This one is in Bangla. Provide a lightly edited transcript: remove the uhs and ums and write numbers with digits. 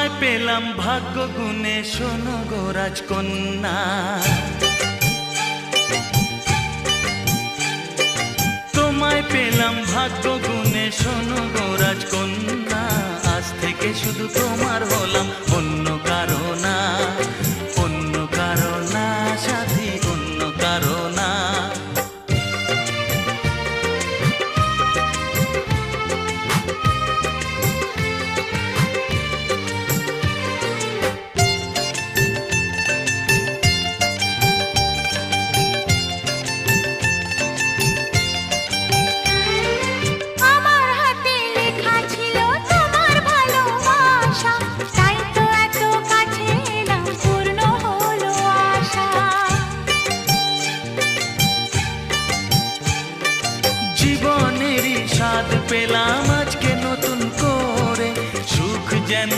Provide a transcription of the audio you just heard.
তোমায় পেলাম ভাগ্য গুণে, শোনো গো রাজকন্যা। তোমায় পেলাম ভাগ্য গুণে, শোনো গো রাজকন্যা। আজ থেকে শুধু তোমার হলাম, অন্য কারো না, অন্য কারো না সাথী, অন্য কারো না। জীবনেরই স্বাদ পেলাম আজকে নতুন করে, সুখ যেন